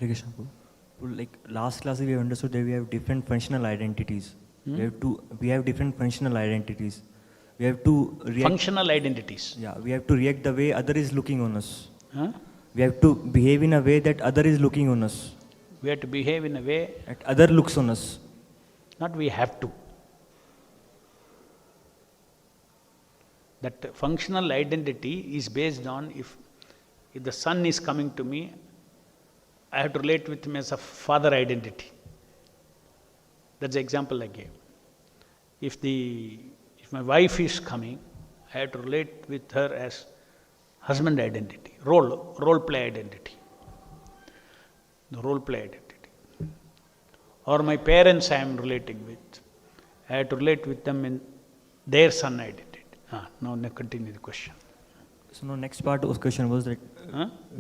Hare Krishna. Like last class we have understood that we have different functional identities. We have different functional identities. We have to react. Functional identities. Yeah, we have to react the way other is looking on us. Huh? We have to behave in a way that other is looking on us. We have to behave in a way That other looks on us. not we have to. That functional identity is based on if the son is coming to me, I have to relate with him as a father identity. That's the example I gave. If my wife is coming, I have to relate with her as husband identity, role play identity. The role play identity. Or my parents I am relating with, I have to relate with them in their son identity. Now continue the question. So now next part of the question was that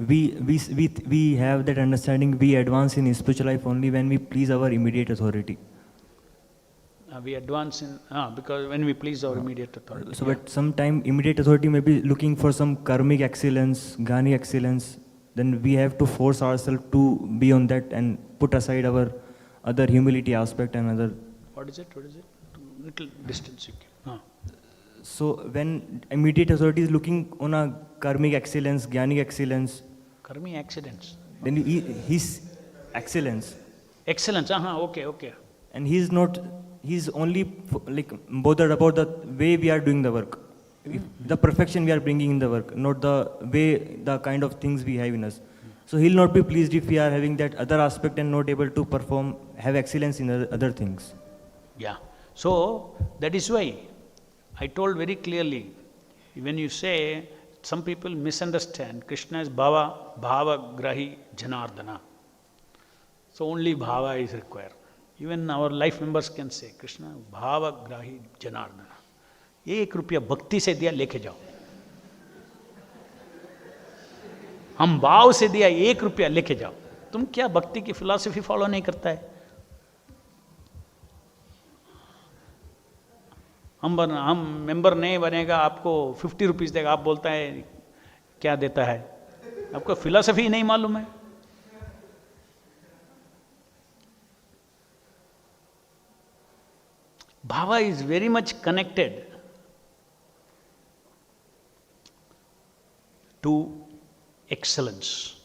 we have that understanding, we advance in spiritual life only when we please our immediate authority. We advance in, because when we please our immediate authority. So but sometime immediate authority may be looking for some karmic excellence, ghani excellence, then we have to force ourselves to be on that and put aside our other humility aspect and other. What is it? Little distance you can. So when immediate authority is looking on a karmic excellence, jnanic excellence, Karmic accidents. then his excellence. Excellence, okay. And he's only like bothered about the way we are doing the work. The perfection we are bringing in the work, not the way, the kind of things we have in us. So he'll not be pleased if we are having that other aspect and not able to perform, have excellence in other things. Yeah. So that is why I told very clearly, when you say, some people misunderstand, Krishna is Bhava, Grahi, Janardana. So only Bhava is required. Even our life members can say, Krishna, Bhava, Grahi, Janardana. ₹1 भक्ति से दिया लेके जाओ. हम भाव से दिया ₹1 लेके जाओ. तुम क्या भक्ति की फिलॉसफी फॉलो नहीं करता है? हम मेंबर नहीं बनेगा, आपको ₹50 देगा, आप बोलता है क्या देता है? आपको फिलॉसफी नहीं मालूम है. Bhava is very much connected to excellence,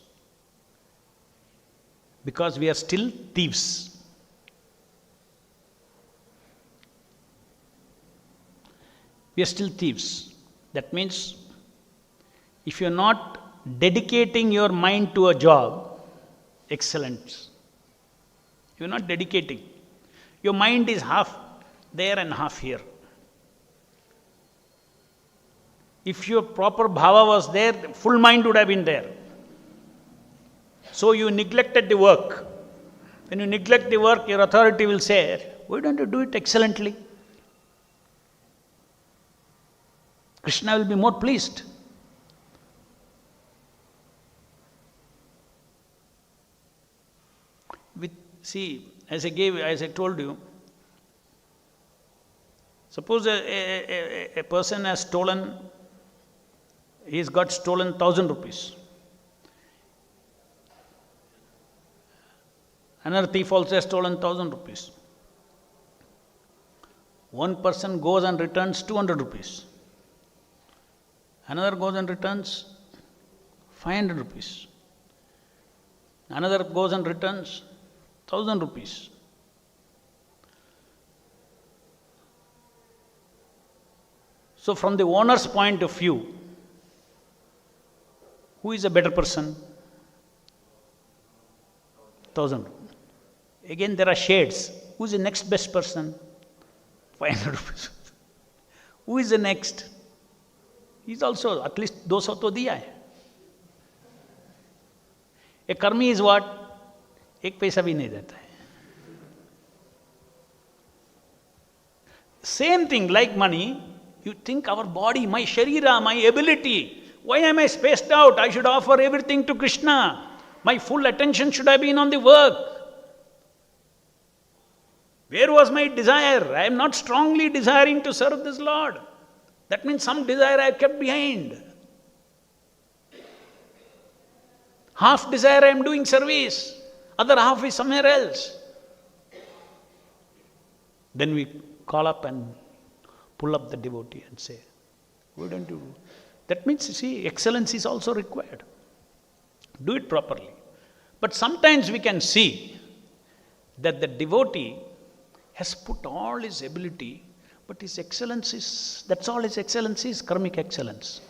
because we are still thieves. We are still thieves. That means, if you are not dedicating your mind to a job, excellence, you are not dedicating. Your mind is half there and half here. If your proper bhava was there, full mind would have been there. So you neglected the work. When you neglect the work, your authority will say, why don't you do it excellently? Krishna will be more pleased. As I told you, suppose a person has stolen, he's got stolen ₹1,000. Another thief also has stolen ₹1,000. One person goes and returns ₹200. Another goes and returns ₹500. Another goes and returns ₹1,000. So from the owner's point of view, who is a better person? 1,000. Again, there are shades. Who is the next best person? ₹500. Who is the next? He's also at least 200 to diya hai. A karmi is what? एक पैसा भी नहीं देता है. Same thing like money. You think our body, my sharira, my ability, why am I spaced out? I should offer everything to Krishna. My full attention should have been on the work. Where was my desire? I am not strongly desiring to serve this Lord. That means some desire I have kept behind. Half desire I am doing service. Other half is somewhere else. Then we call up and pull up the devotee and say, why don't you do? That means, you see, excellence is also required. Do it properly. But sometimes we can see that the devotee has put all his ability, but his excellence is, that's all his excellence is, karmic excellence.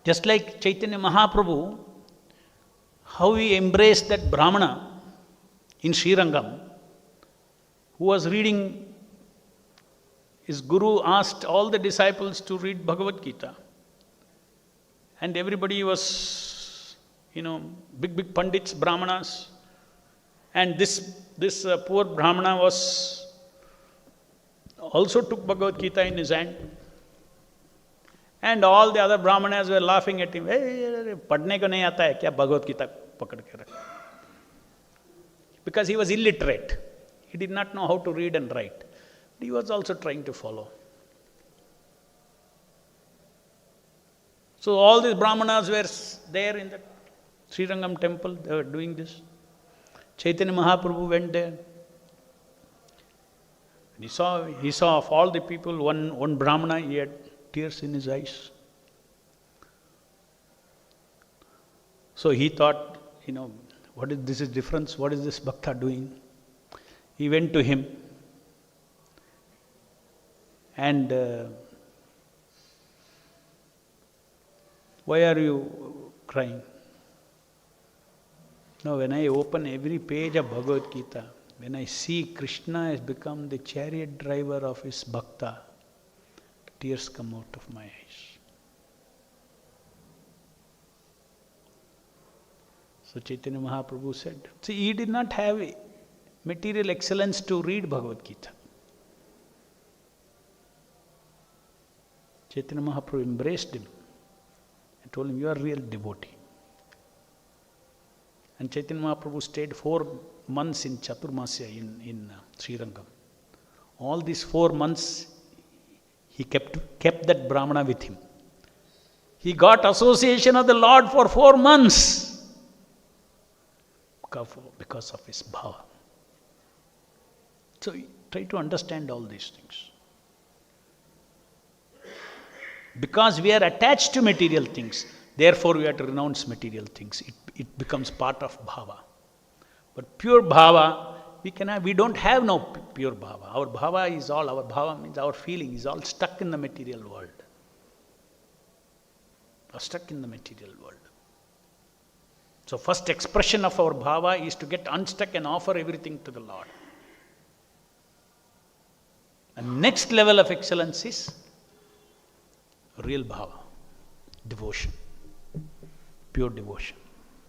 Just like Chaitanya Mahaprabhu, how he embraced that Brahmana in Srirangam, who was reading, his guru asked all the disciples to read Bhagavad Gita. And everybody was, big pandits, Brahmanas. And this poor Brahmana was, also took Bhagavad Gita in his hand. And all the other Brahmanas were laughing at him. Hey, padne ko nahi aata hai kya Bhagavad Gita pakad ke rakha? Because he was illiterate. He did not know how to read and write. He was also trying to follow. So all these Brahmanas were there in the Srirangam temple. They were doing this. Chaitanya Mahaprabhu went there. And he saw of all the people, one Brahmana, he had tears in his eyes. So he thought, this is difference? What is this bhakta doing? He went to him and why are you crying? No, when I open every page of Bhagavad Gita, when I see Krishna has become the chariot driver of his bhakta, tears come out of my eyes. So Chaitanya Mahaprabhu said, see, he did not have material excellence to read Bhagavad Gita. Chaitanya Mahaprabhu embraced him and told him, you are a real devotee. And Chaitanya Mahaprabhu stayed 4 months in Chaturmasya in Srirangam. All these 4 months, he kept that Brahmana with him. He got association of the Lord for 4 months because of his bhava. So try to understand all these things. Because we are attached to material things, therefore we have to renounce material things. It becomes part of bhava. But pure bhava, we don't have no pure bhava. Our bhava means our feeling is all stuck in the material world. Or stuck in the material world. So first expression of our bhava is to get unstuck and offer everything to the Lord. And next level of excellence is real bhava, devotion, pure devotion.